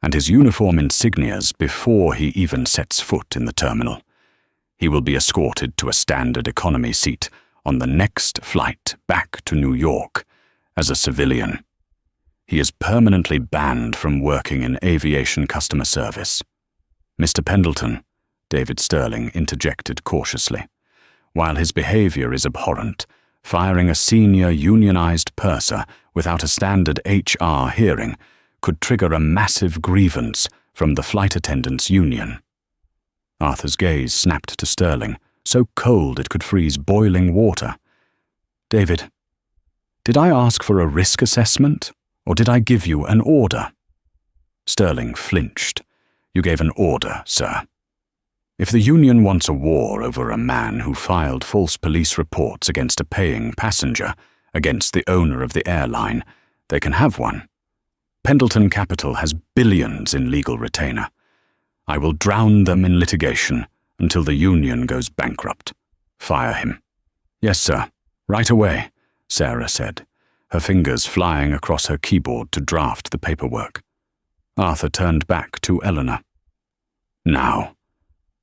and his uniform insignias before he even sets foot in the terminal. He will be escorted to a standard economy seat on the next flight back to New York as a civilian. He is permanently banned from working in aviation customer service. Mr. Pendleton, David Sterling interjected cautiously, while his behavior is abhorrent, firing a senior unionized purser without a standard HR hearing could trigger a massive grievance from the flight attendants' union. Arthur's gaze snapped to Sterling, so cold it could freeze boiling water. David, did I ask for a risk assessment, or did I give you an order? Sterling flinched. You gave an order, sir. If the union wants a war over a man who filed false police reports against a paying passenger, against the owner of the airline, they can have one. Pendleton Capital has billions in legal retainer. I will drown them in litigation until the union goes bankrupt. Fire him. Yes, sir. Right away, Sarah said, her fingers flying across her keyboard to draft the paperwork. Arthur turned back to Eleanor. Now,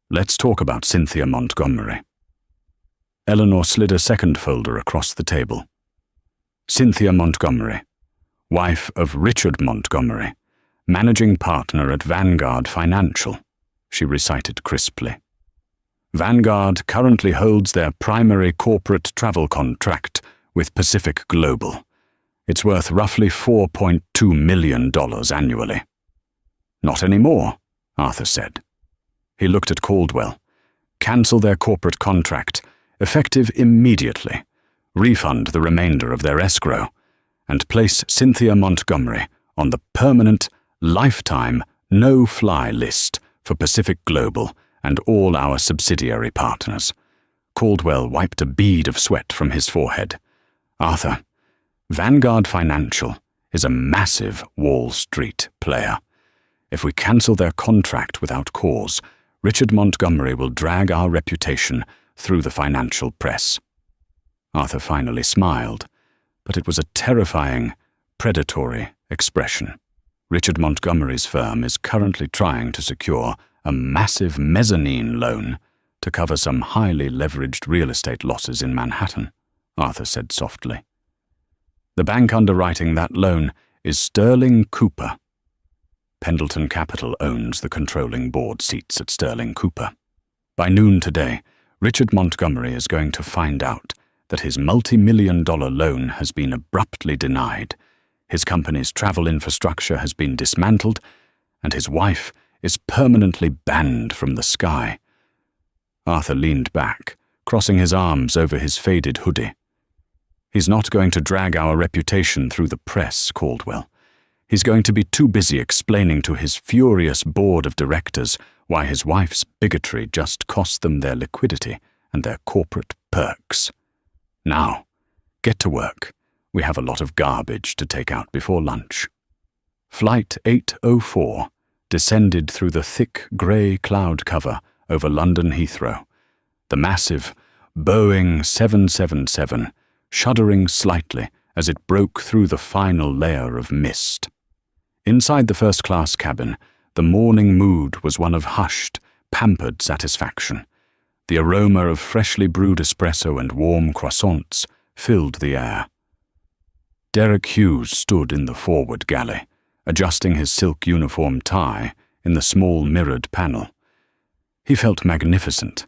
let's talk about Cynthia Montgomery. Eleanor slid a second folder across the table. Cynthia Montgomery, wife of Richard Montgomery, managing partner at Vanguard Financial, she recited crisply. Vanguard currently holds their primary corporate travel contract with Pacific Global. It's worth roughly $4.2 million annually. Not anymore, Arthur said. He looked at Caldwell. Cancel their corporate contract, effective immediately. Refund the remainder of their escrow, and place Cynthia Montgomery on the permanent, lifetime, no-fly list for Pacific Global and all our subsidiary partners. Caldwell wiped a bead of sweat from his forehead. Arthur, Vanguard Financial is a massive Wall Street player. If we cancel their contract without cause, Richard Montgomery will drag our reputation through the financial press. Arthur finally smiled, but it was a terrifying, predatory expression. Richard Montgomery's firm is currently trying to secure a massive mezzanine loan to cover some highly leveraged real estate losses in Manhattan, Arthur said softly. The bank underwriting that loan is Sterling Cooper. Pendleton Capital owns the controlling board seats at Sterling Cooper. By noon today, Richard Montgomery is going to find out that his multi-million-dollar loan has been abruptly denied, his company's travel infrastructure has been dismantled, and his wife is permanently banned from the sky. Arthur leaned back, crossing his arms over his faded hoodie. He's not going to drag our reputation through the press, Caldwell. He's going to be too busy explaining to his furious board of directors why his wife's bigotry just cost them their liquidity and their corporate perks. Now, get to work. We have a lot of garbage to take out before lunch. Flight 804 descended through the thick grey cloud cover over London Heathrow, the massive Boeing 777 shuddering slightly as it broke through the final layer of mist. Inside the first-class cabin, the morning mood was one of hushed, pampered satisfaction. The aroma of freshly brewed espresso and warm croissants filled the air. Derek Hughes stood in the forward galley, adjusting his silk uniform tie in the small mirrored panel. He felt magnificent.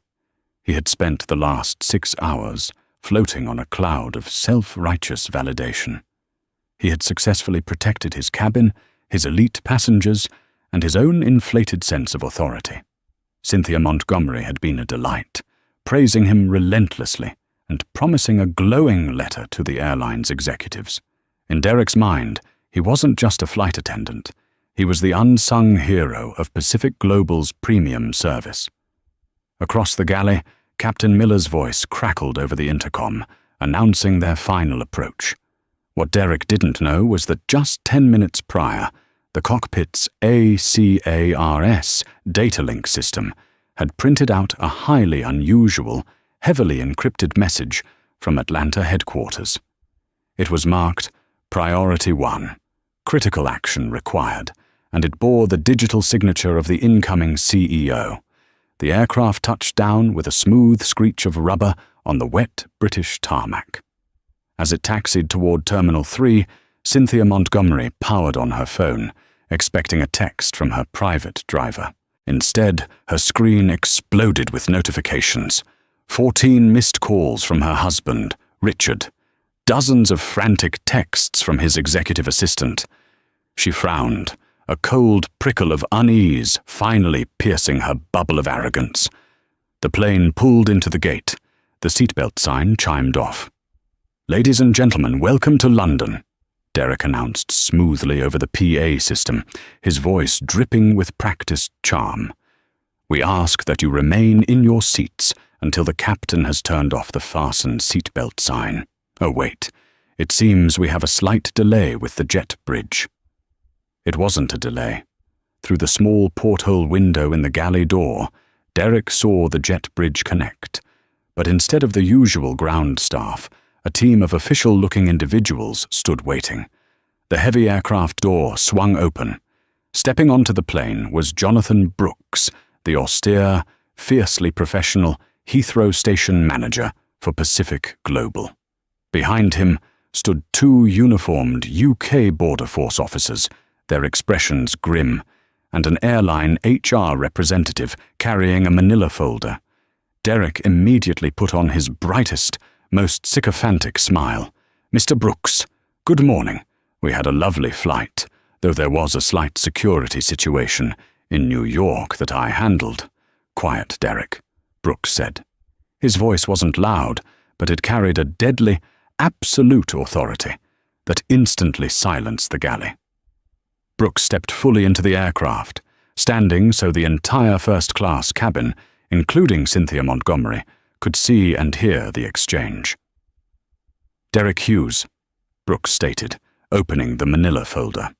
He had spent the last 6 hours floating on a cloud of self-righteous validation. He had successfully protected his cabin, his elite passengers, and his own inflated sense of authority. Cynthia Montgomery had been a delight, praising him relentlessly and promising a glowing letter to the airline's executives. In Derek's mind, he wasn't just a flight attendant. He was the unsung hero of Pacific Global's premium service. Across the galley, Captain Miller's voice crackled over the intercom, announcing their final approach. What Derek didn't know was that just 10 minutes prior, the cockpit's ACARS data link system had printed out a highly unusual, heavily encrypted message from Atlanta headquarters. It was marked Priority 1, Critical Action Required, and it bore the digital signature of the incoming CEO. The aircraft touched down with a smooth screech of rubber on the wet British tarmac. As it taxied toward Terminal 3, Cynthia Montgomery powered on her phone, expecting a text from her private driver. Instead, her screen exploded with notifications. 14 missed calls from her husband, Richard. Dozens of frantic texts from his executive assistant. She frowned, a cold prickle of unease finally piercing her bubble of arrogance. The plane pulled into the gate. The seatbelt sign chimed off. "Ladies and gentlemen, welcome to London," Derek announced smoothly over the PA system, his voice dripping with practiced charm. "We ask that you remain in your seats until the captain has turned off the fasten seatbelt sign. Oh wait, it seems we have a slight delay with the jet bridge." It wasn't a delay. Through the small porthole window in the galley door, Derek saw the jet bridge connect. But instead of the usual ground staff, a team of official-looking individuals stood waiting. The heavy aircraft door swung open. Stepping onto the plane was Jonathan Brooks, the austere, fiercely professional Heathrow Station manager for Pacific Global. Behind him stood 2 uniformed UK Border Force officers, their expressions grim, and an airline HR representative carrying a manila folder. Derek immediately put on his brightest, most sycophantic smile. "Mr. Brooks, good morning. We had a lovely flight, though there was a slight security situation in New York that I handled." "Quiet, Derek," Brooks said. His voice wasn't loud, but it carried a deadly, absolute authority that instantly silenced the galley. Brooks stepped fully into the aircraft, standing so the entire first-class cabin, including Cynthia Montgomery, could see and hear the exchange. "Derek Hughes," Brooks stated, opening the manila folder.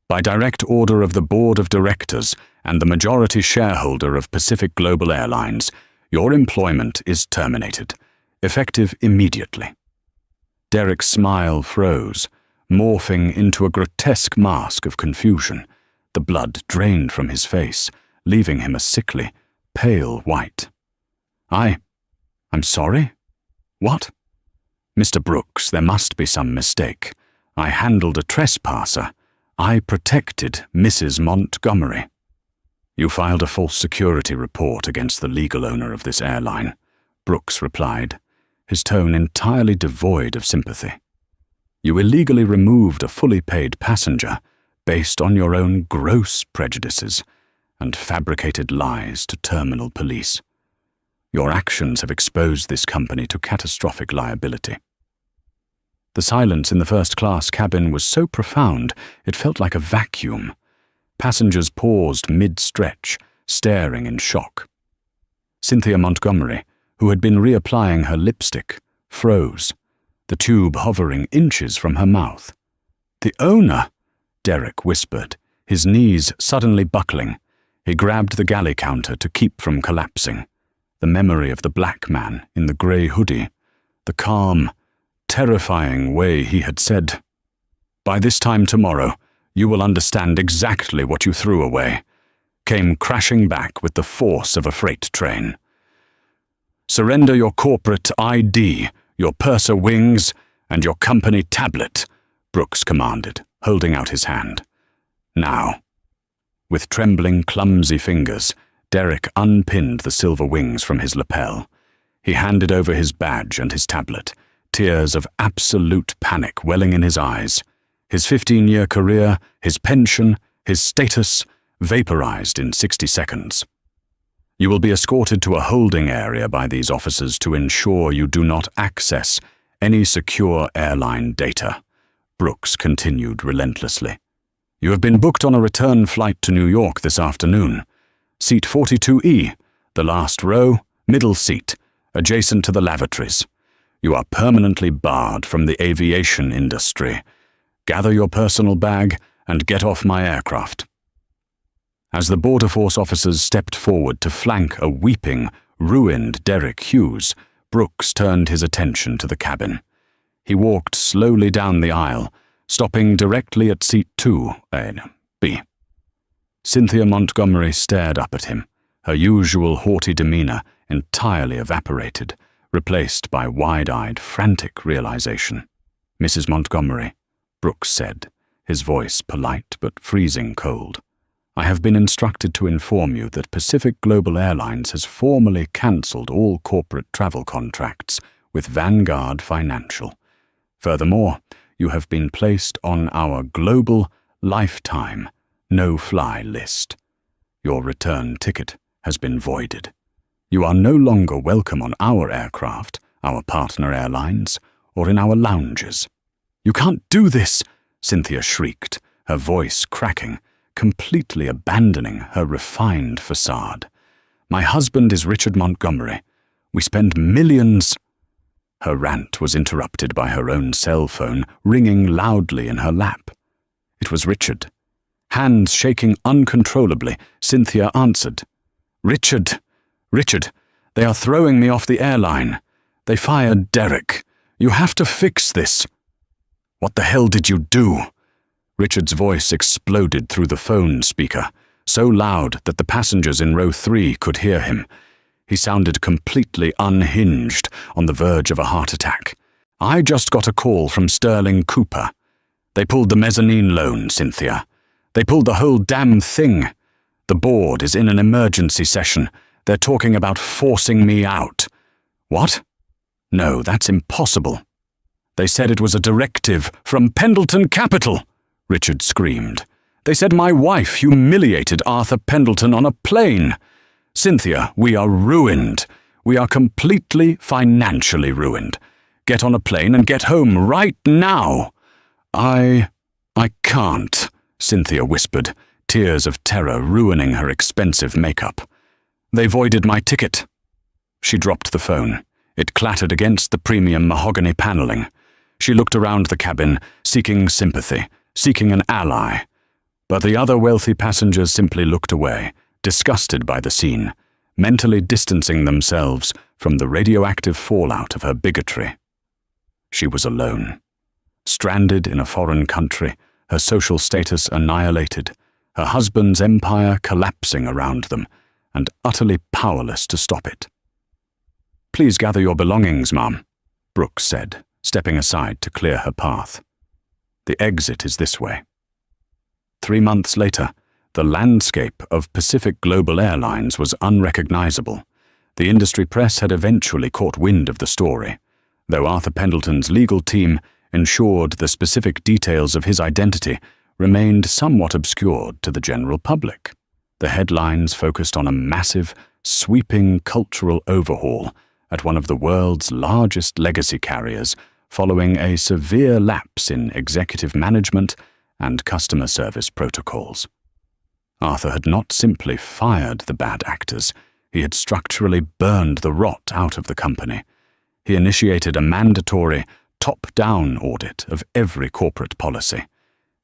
"By direct order of the Board of Directors and the majority shareholder of Pacific Global Airlines, your employment is terminated, effective immediately." Derek's smile froze, morphing into a grotesque mask of confusion. The blood drained from his face, leaving him a sickly, pale white. I'm sorry? What?" "Mr. Brooks, there must be some mistake. I handled a trespasser. I protected Mrs. Montgomery." "You filed a false security report against the legal owner of this airline. Brooks replied, his tone entirely devoid of sympathy. You illegally removed a fully paid passenger based on your own gross prejudices and fabricated lies to terminal police. Your actions have exposed this company to catastrophic liability. The silence in the first-class cabin was so profound it felt like a vacuum. Passengers paused mid-stretch, staring in shock. Cynthia Montgomery, who had been reapplying her lipstick, froze, the tube hovering inches from her mouth. "The owner," Derek whispered, his knees suddenly buckling. He grabbed the galley counter to keep from collapsing. The memory of the black man in the grey hoodie, the calm, terrifying way he had said, "By this time tomorrow, you will understand exactly what you threw away," came crashing back with the force of a freight train. "Surrender your corporate ID, your purser wings, and your company tablet," Brooks commanded, holding out his hand. "Now." With trembling, clumsy fingers, Derek unpinned the silver wings from his lapel. He handed over his badge and his tablet, tears of absolute panic welling in his eyes. His 15-year career, his pension, his status, vaporized in 60 seconds. "You will be escorted to a holding area by these officers to ensure you do not access any secure airline data," Brooks continued relentlessly. "You have been booked on a return flight to New York this afternoon. Seat 42E, the last row, middle seat, adjacent to the lavatories. You are permanently barred from the aviation industry. Gather your personal bag and get off my aircraft." As the Border Force officers stepped forward to flank a weeping, ruined Derek Hughes, Brooks turned his attention to the cabin. He walked slowly down the aisle, stopping directly at seat 2B. Cynthia Montgomery stared up at him, her usual haughty demeanor entirely evaporated, replaced by wide-eyed, frantic realization. "Mrs. Montgomery," Brooks said, his voice polite but freezing cold, "I have been instructed to inform you that Pacific Global Airlines has formally cancelled all corporate travel contracts with Vanguard Financial. Furthermore, you have been placed on our global, lifetime, no-fly list. Your return ticket has been voided. You are no longer welcome on our aircraft, our partner airlines, or in our lounges." "You can't do this!" Cynthia shrieked, her voice cracking, completely abandoning her refined facade. "My husband is Richard Montgomery. We spend millions—" Her rant was interrupted by her own cell phone ringing loudly in her lap. It was Richard. Hands shaking uncontrollably, Cynthia answered. "Richard! Richard, they are throwing me off the airline. They fired Derek. You have to fix this." "What the hell did you do?" Richard's voice exploded through the phone speaker, so loud that the passengers in row 3 could hear him. He sounded completely unhinged, on the verge of a heart attack. "I just got a call from Sterling Cooper. They pulled the mezzanine loan, Cynthia. They pulled the whole damn thing. The board is in an emergency session. They're talking about forcing me out." "What?" "No, that's impossible." "They said it was a directive from Pendleton Capital," Richard screamed. "They said my wife humiliated Arthur Pendleton on a plane. Cynthia, we are ruined. We are completely financially ruined. Get on a plane and get home right now." I can't," Cynthia whispered, tears of terror ruining her expensive makeup. "They voided my ticket." She dropped the phone. It clattered against the premium mahogany paneling. She looked around the cabin, seeking sympathy, seeking an ally. But the other wealthy passengers simply looked away, disgusted by the scene, mentally distancing themselves from the radioactive fallout of her bigotry. She was alone. Stranded in a foreign country, her social status annihilated, her husband's empire collapsing around them, and utterly powerless to stop it. "Please gather your belongings, Mum," Brooks said, stepping aside to clear her path. "The exit is this way." 3 months later, the landscape of Pacific Global Airlines was unrecognizable. The industry press had eventually caught wind of the story, though Arthur Pendleton's legal team ensured the specific details of his identity remained somewhat obscured to the general public. The headlines focused on a massive, sweeping cultural overhaul at one of the world's largest legacy carriers following a severe lapse in executive management and customer service protocols. Arthur had not simply fired the bad actors, he had structurally burned the rot out of the company. He initiated a mandatory, top-down audit of every corporate policy.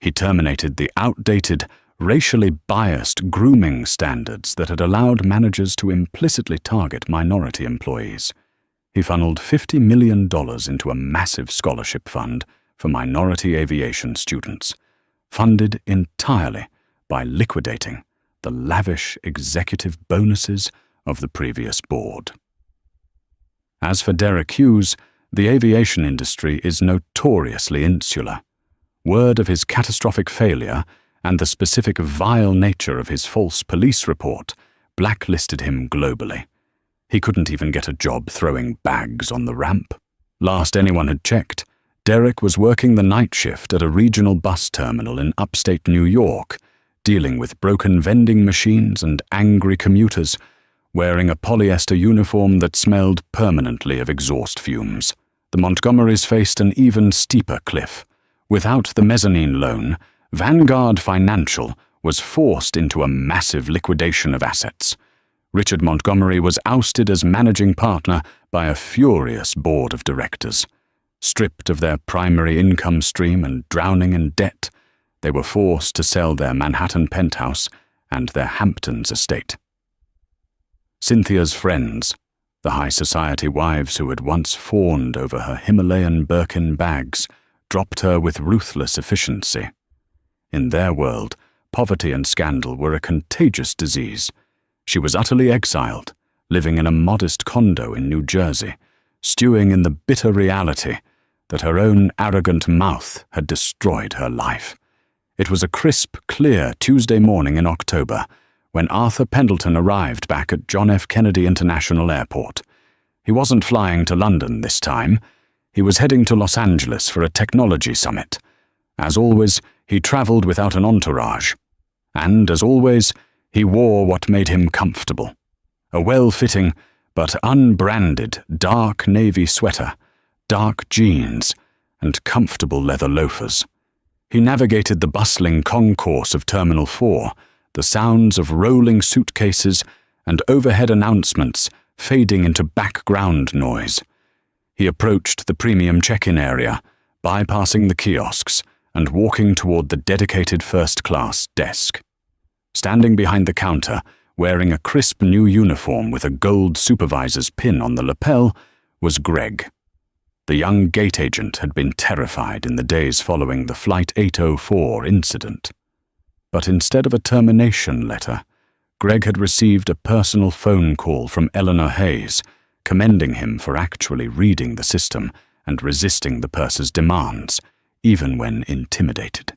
He terminated the outdated, racially biased grooming standards that had allowed managers to implicitly target minority employees. He funneled $50 million into a massive scholarship fund for minority aviation students, funded entirely by liquidating the lavish executive bonuses of the previous board. As for Derek Hughes, the aviation industry is notoriously insular. Word of his catastrophic failure and the specific vile nature of his false police report blacklisted him globally. He couldn't even get a job throwing bags on the ramp. Last anyone had checked, Derek was working the night shift at a regional bus terminal in upstate New York, dealing with broken vending machines and angry commuters, wearing a polyester uniform that smelled permanently of exhaust fumes. The Montgomerys faced an even steeper cliff. Without the mezzanine loan, Vanguard Financial was forced into a massive liquidation of assets. Richard Montgomery was ousted as managing partner by a furious board of directors. Stripped of their primary income stream and drowning in debt, they were forced to sell their Manhattan penthouse and their Hamptons estate. Cynthia's friends, the high society wives who had once fawned over her Himalayan Birkin bags, dropped her with ruthless efficiency. In their world, poverty and scandal were a contagious disease. She was utterly exiled, living in a modest condo in New Jersey, stewing in the bitter reality that her own arrogant mouth had destroyed her life. It was a crisp, clear Tuesday morning in October when Arthur Pendleton arrived back at John F. Kennedy International Airport. He wasn't flying to London this time. He was heading to Los Angeles for a technology summit. As always, he traveled without an entourage. And, as always, he wore what made him comfortable. A well-fitting, but unbranded, dark navy sweater, dark jeans, and comfortable leather loafers. He navigated the bustling concourse of Terminal 4, the sounds of rolling suitcases and overhead announcements fading into background noise. He approached the premium check-in area, bypassing the kiosks and walking toward the dedicated first-class desk. Standing behind the counter, wearing a crisp new uniform with a gold supervisor's pin on the lapel, was Greg. The young gate agent had been terrified in the days following the Flight 804 incident. But instead of a termination letter, Greg had received a personal phone call from Eleanor Hayes, commending him for actually reading the system and resisting the purser's demands, even when intimidated.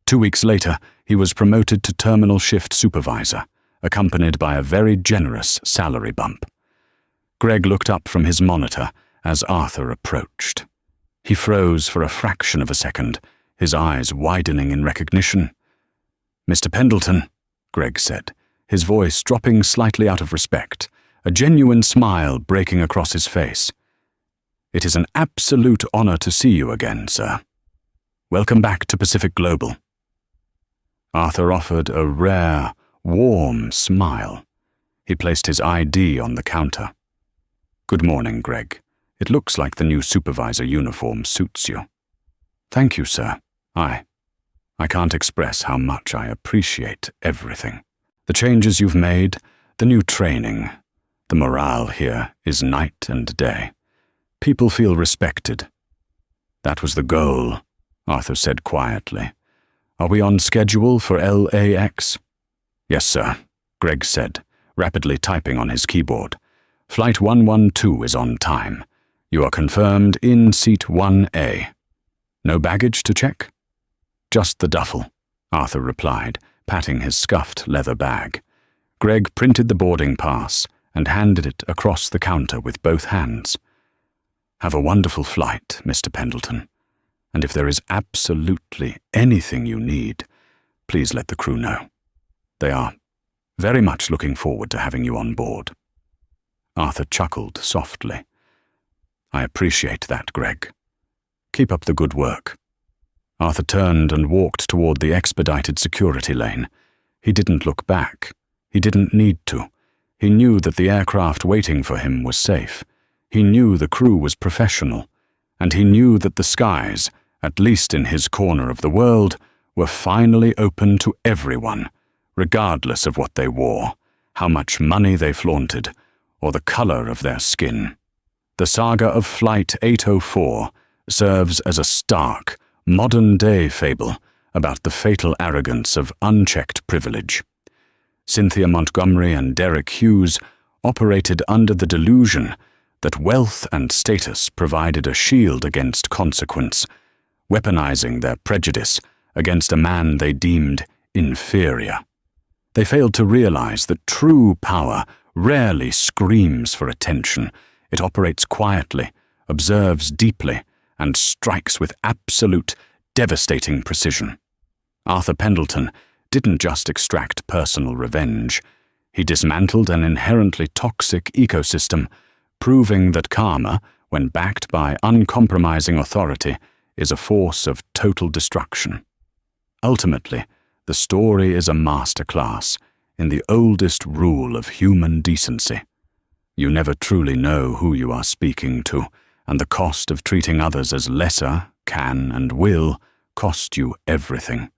2 weeks later, he was promoted to terminal shift supervisor, accompanied by a very generous salary bump. Greg looked up from his monitor as Arthur approached. He froze for a fraction of a second, his eyes widening in recognition. "Mr. Pendleton," Greg said, his voice dropping slightly out of respect, a genuine smile breaking across his face. "It is an absolute honor to see you again, sir. Welcome back to Pacific Global." Arthur offered a rare, warm smile. He placed his ID on the counter. "Good morning, Greg. It looks like the new supervisor uniform suits you." "Thank you, sir. I can't express how much I appreciate everything. The changes you've made, the new training. The morale here is night and day. People feel respected." "That was the goal," Arthur said quietly. "Are we on schedule for LAX?" "Yes, sir," Greg said, rapidly typing on his keyboard. "Flight 112 is on time. You are confirmed in seat 1A. No baggage to check?" "Just the duffel," Arthur replied, patting his scuffed leather bag. Greg printed the boarding pass and handed it across the counter with both hands. "Have a wonderful flight, Mr. Pendleton, and if there is absolutely anything you need, please let the crew know. They are very much looking forward to having you on board." Arthur chuckled softly. "I appreciate that, Greg. Keep up the good work." Arthur turned and walked toward the expedited security lane. He didn't look back. He didn't need to. He knew that the aircraft waiting for him was safe. He knew the crew was professional. And he knew that the skies, at least in his corner of the world, were finally open to everyone, regardless of what they wore, how much money they flaunted, or the color of their skin. The saga of Flight 804 serves as a stark, modern-day fable about the fatal arrogance of unchecked privilege. Cynthia Montgomery and Derek Hughes operated under the delusion that wealth and status provided a shield against consequence, weaponizing their prejudice against a man they deemed inferior. They failed to realize that true power rarely screams for attention. It operates quietly, observes deeply, and strikes with absolute, devastating precision. Arthur Pendleton didn't just extract personal revenge. He dismantled an inherently toxic ecosystem, proving that karma, when backed by uncompromising authority, is a force of total destruction. Ultimately, the story is a masterclass in the oldest rule of human decency. You never truly know who you are speaking to, and the cost of treating others as lesser can and will cost you everything.